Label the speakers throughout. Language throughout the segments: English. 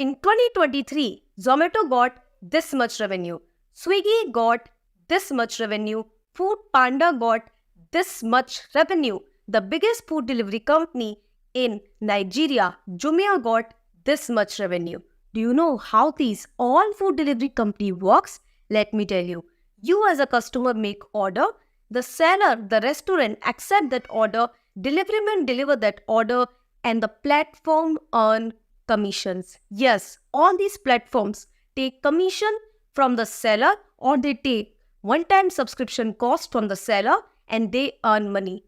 Speaker 1: in 2023, Zomato got this much revenue, Swiggy got this much revenue, Food Panda got this much revenue. The biggest food delivery company in Nigeria, Jumia, got this much revenue. Do you know how these all food delivery company works? Let me tell you. You as a customer make order, the seller, the restaurant accept that order, delivery man deliver that order, and the platform earn commissions. Yes, all these platforms take commission from the seller or they take one-time subscription cost from the seller and they earn money.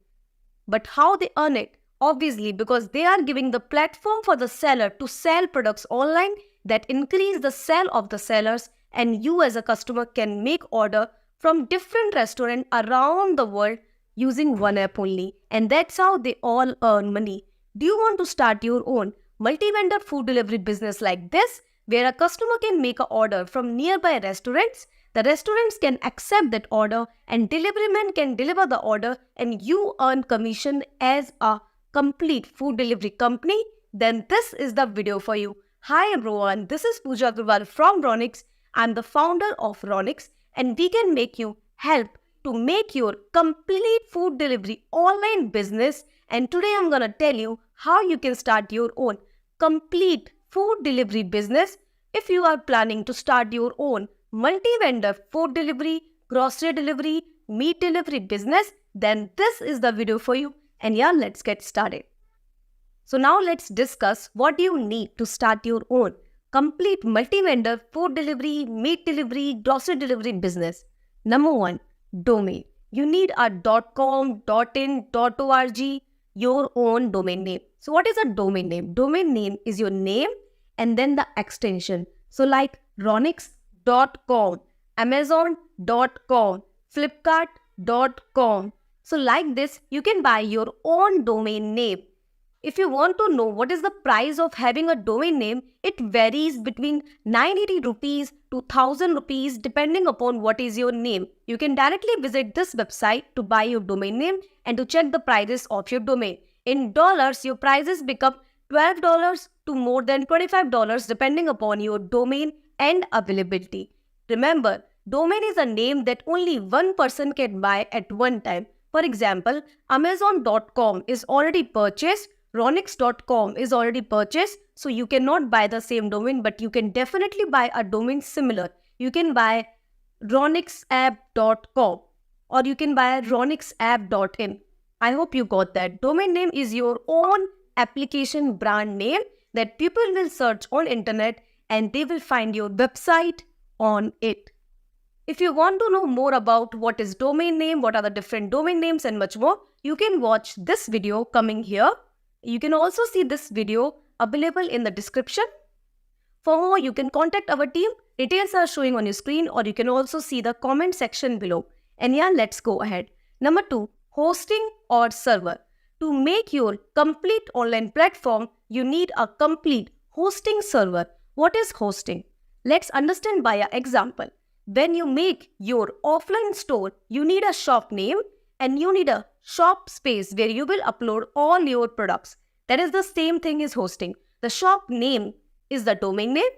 Speaker 1: But how they earn it? Obviously, because they are giving the platform for the seller to sell products online that increase the sale of the sellers, and you as a customer can make order from different restaurants around the world using one app only. And that's how they all earn money. Do you want to start your own multi-vendor food delivery business like this, where a customer can make an order from nearby restaurants? The restaurants can accept that order and delivery man can deliver the order and you earn commission as a complete food delivery company? Then this is the video for you. Hi everyone, this is Pooja Agrawal from Raunix. I'm the founder of Raunix and we can make you help to make your complete food delivery online business. And today I'm gonna tell you how you can start your own complete food delivery business. If you are planning to start your own multi-vendor food delivery, grocery delivery, meat delivery business, then this is the video for you. And yeah, let's get started. So now let's discuss what you need to start your own complete multi-vendor food delivery, meat delivery, grocery delivery business. Number one, domain. You need a .com, .in, .org, your own domain name. So what is a domain name? Domain name is your name and then the extension. So like raunix.com, amazon.com, flipkart.com. So like this, you can buy your own domain name. If you want to know what is the price of having a domain name, it varies between 980 rupees to 1000 rupees depending upon what is your name. You can directly visit this website to buy your domain name and to check the prices of your domain. In dollars, your prices become $12 to more than $25 depending upon your domain and availability. Remember, domain is a name that only one person can buy at one time. For example, amazon.com is already purchased, raunix.com is already purchased, so you cannot buy the same domain, but you can definitely buy a domain similar. You can buy raunixapp.com or you can buy raunixapp.in. I hope you got that. Domain name is your own application brand name that people will search on internet and they will find your website on it. If you want to know more about what is domain name, what are the different domain names and much more, you can watch this video coming here. You can also see this video available in the description. For more, you can contact our team. Details are showing on your screen or you can also see the comment section below. And yeah, let's go ahead. Number two, hosting or server. To make your complete online platform, you need a complete hosting server. What is hosting? Let's understand by an example. When you make your offline store, you need a shop name and you need a shop space where you will upload all your products. That is the same thing as hosting. The shop name is the domain name.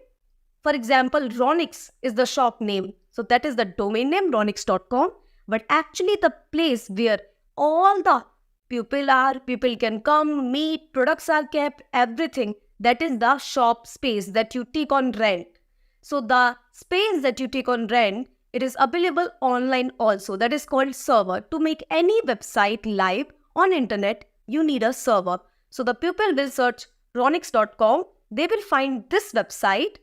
Speaker 1: For example, Raunix is the shop name. So that is the domain name, raunix.com. But actually the place where all the people can come, meet, products are kept, everything. That is the shop space that you take on rent. So the space that you take on rent, it is available online also. That is called server. To make any website live on internet, you need a server. So the people will search raunix.com. They will find this website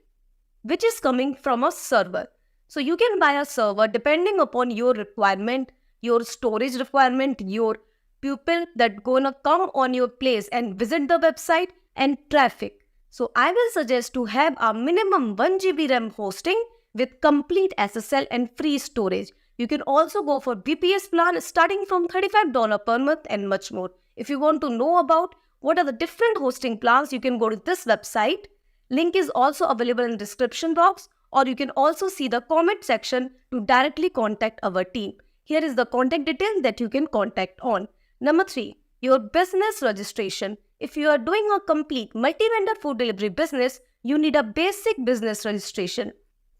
Speaker 1: which is coming from a server. So you can buy a server depending upon your requirement, your storage requirement, your people that gonna come on your place and visit the website and traffic. So I will suggest to have a minimum 1 GB RAM hosting with complete SSL and free storage. You can also go for VPS plan starting from $35 per month and much more. If you want to know about what are the different hosting plans, you can go to this website. Link is also available in the description box or you can also see the comment section to directly contact our team. Here is the contact details that you can contact on. Number 3, your business registration. If you are doing a complete multi-vendor food delivery business, you need a basic business registration.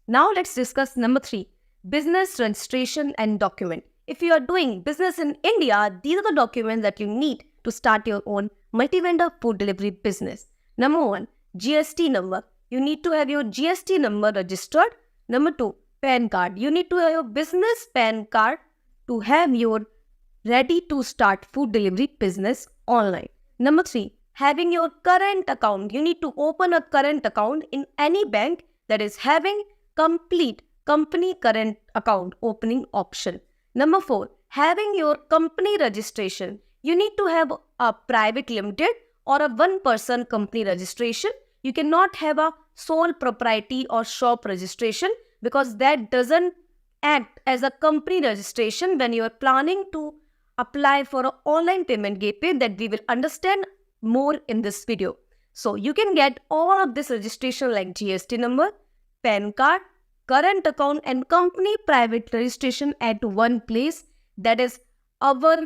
Speaker 1: Now let's discuss number 3, business registration and document. If you are doing business in India, these are the documents that you need to start your own multi-vendor food delivery business. Number 1, GST number. You need to have your GST number registered. Number 2, PAN card. You need to have your business PAN card to have your ready to start food delivery business online. Number 3, having your current account. You need to open a current account in any bank that is having complete company current account opening option. Number 4, having your company registration. You need to have a private limited or a one-person company registration. You cannot have a sole propriety or shop registration because that doesn't act as a company registration when you are planning to apply for an online payment gateway that we will understand more in this video. So you can get all of this registration like GST number, PAN card, current account and company private registration at one place, that is our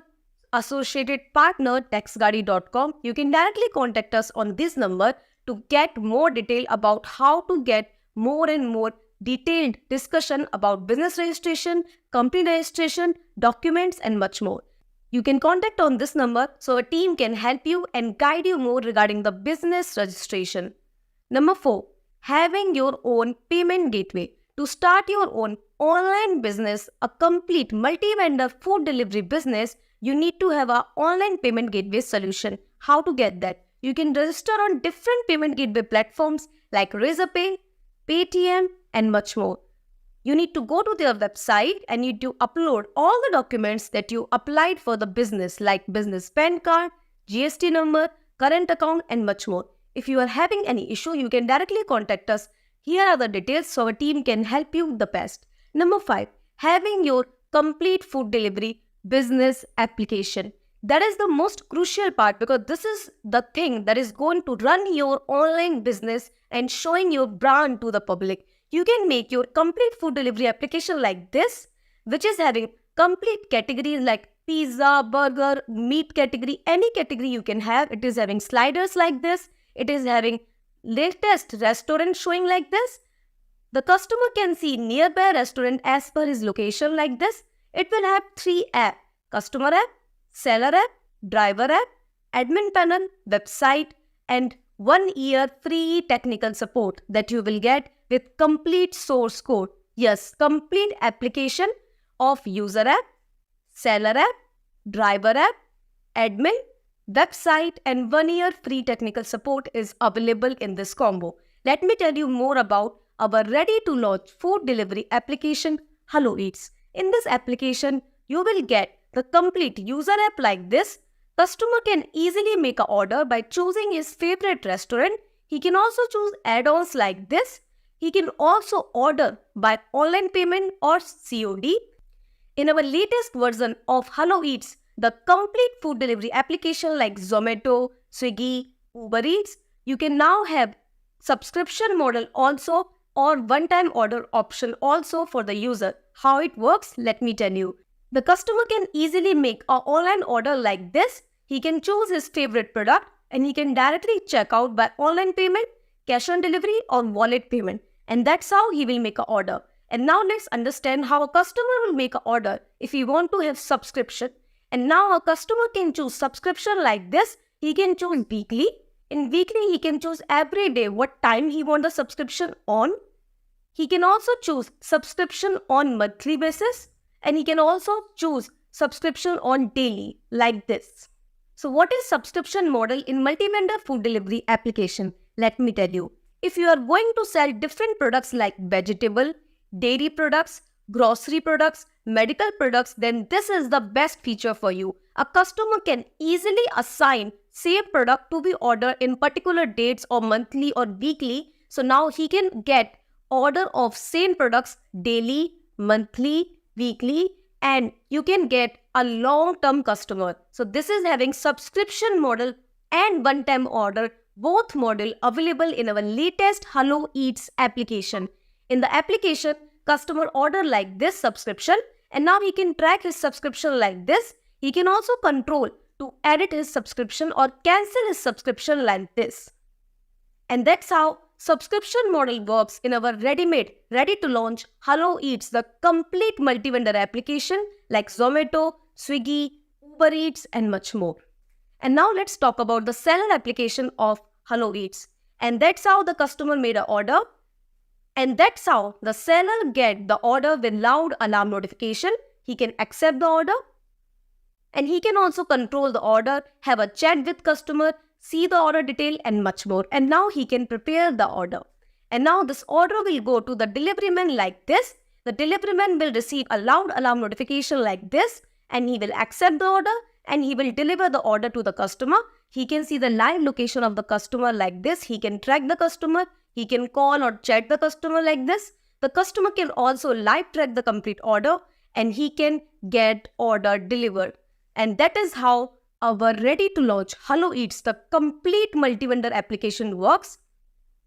Speaker 1: associated partner taxguide.com. You can directly contact us on this number to get more detail about how to get more and more detailed discussion about business registration, company registration, documents and much more. You can contact on this number so a team can help you and guide you more regarding the business registration. Number 4, having your own payment gateway. To start your own online business, a complete multi-vendor food delivery business, you need to have an online payment gateway solution. How to get that? You can register on different payment gateway platforms like Razorpay, Paytm and much more. You need to go to their website and you need to upload all the documents that you applied for the business like business PAN card, GST number, current account and much more. If you are having any issue, you can directly contact us. Here are the details so our team can help you the best. Number 5, having your complete food delivery business application. That is the most crucial part because this is the thing that is going to run your online business and showing your brand to the public. You can make your complete food delivery application like this, which is having complete categories like pizza, burger, meat category, any category you can have. It is having sliders like this. It is having latest restaurant showing like this. The customer can see nearby restaurant as per his location like this. It will have 3 apps: customer app, seller app, driver app, admin panel, website and 1 year free technical support that you will get with complete source code. Yes, complete application of user app, seller app, driver app, admin, website and 1 year free technical support is available in this combo. Let me tell you more about our ready to launch food delivery application Hello Eats. In this application, you will get the complete user app like this. Customer can easily make an order by choosing his favorite restaurant. He can also choose add-ons like this. He can also order by online payment or COD. In our latest version of Hello Eats, the complete food delivery application like Zomato, Swiggy, Uber Eats, you can now have subscription model also or one-time order option also for the user. How it works, let me tell you. The customer can easily make an online order like this. He can choose his favorite product and he can directly check out by online payment, cash on delivery or wallet payment. And that's how he will make an order. And now let's understand how a customer will make an order if he want to have subscription. And now a customer can choose subscription like this. He can choose weekly. In weekly, he can choose every day what time he wants the subscription on. He can also choose subscription on monthly basis. And he can also choose subscription on daily like this. So what is subscription model in multi-vendor food delivery application? Let me tell you. If you are going to sell different products like vegetable, dairy products, grocery products, medical products, then this is the best feature for you. A customer can easily assign same product to be ordered in particular dates or monthly or weekly. So now he can get order of same products daily, monthly, weekly, and you can get a long-term customer. So this is having subscription model and one-time order, both model available in our latest Hello Eats application. In the application, customer order like this subscription and now he can track his subscription like this. He can also control to edit his subscription or cancel his subscription like this. And that's how subscription model works in our ready-made, ready-to-launch Hello Eats, the complete multi-vendor application like Zomato, Swiggy, Uber Eats, and much more. And now let's talk about the seller application of Hello Eats. And that's how the customer made an order. And that's how the seller get the order with loud alarm notification. He can accept the order. And he can also control the order, have a chat with customer, see the order detail and much more. And now he can prepare the order. And now this order will go to the delivery man like this. The delivery man will receive a loud alarm notification like this. And he will accept the order and he will deliver the order to the customer. He can see the live location of the customer like this. He can track the customer. He can call or chat the customer like this. The customer can also live track the complete order and he can get order delivered. And that is how our ready-to-launch Hello Eats, the complete multi-vendor application works.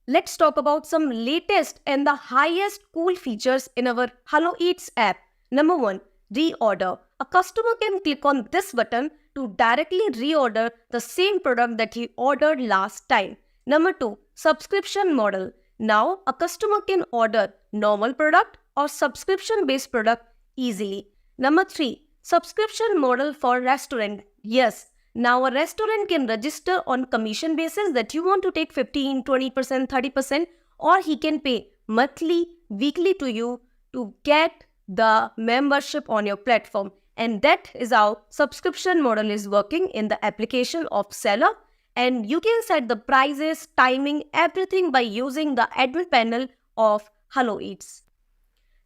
Speaker 1: Let's talk about some latest and the highest cool features in our Hello Eats app. Number 1, reorder. A customer can click on this button to directly reorder the same product that he ordered last time. Number 2, subscription model. Now, a customer can order normal product or subscription-based product easily. Number 3, subscription model for restaurant. Yes, now a restaurant can register on commission basis that you want to take 15, 20%, 30%, or he can pay monthly, weekly to you to get the membership on your platform. And that is how subscription model is working in the application of seller. And you can set the prices, timing, everything by using the admin panel of Hello Eats.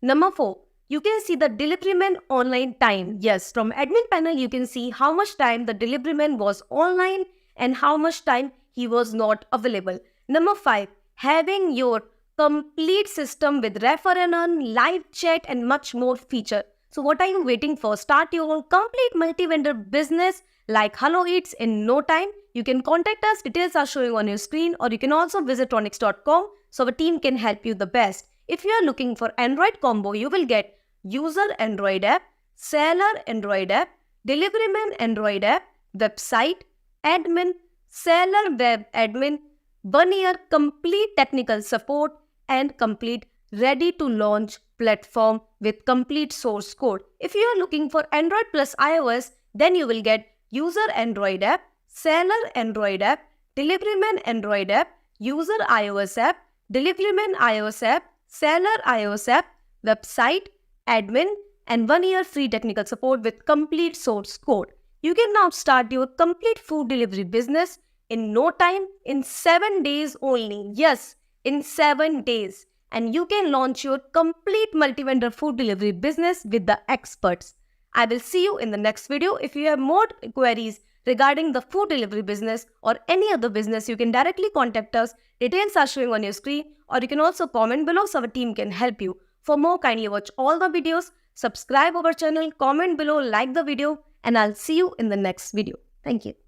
Speaker 1: Number 4, you can see the delivery man online time. Yes, from admin panel, you can see how much time the delivery man was online and how much time he was not available. Number 5, having your complete system with refer and earn, live chat and much more feature. So what are you waiting for? Start your own complete multi-vendor business like Hello Eats in no time. You can contact us. Details are showing on your screen, or you can also visit raunix.com so our team can help you the best. If you are looking for Android combo, you will get user Android app, seller Android app, delivery man Android app, website, admin, seller web admin, 1 year complete technical support and complete ready to launch platform with complete source code. If you are looking for Android plus iOS, then you will get user Android app, seller Android app, delivery man Android app, user iOS app, delivery man iOS app, seller iOS app, website, admin, and 1 year free technical support with complete source code. You can now start your complete food delivery business in no time, in 7 days only. Yes, in 7 days. And you can launch your complete multi-vendor food delivery business with the experts. I will see you in the next video. If you have more queries regarding the food delivery business or any other business, you can directly contact us. Details are showing on your screen, or you can also comment below so our team can help you. For more, kindly watch all the videos, subscribe our channel, comment below, like the video, and I'll see you in the next video. Thank you.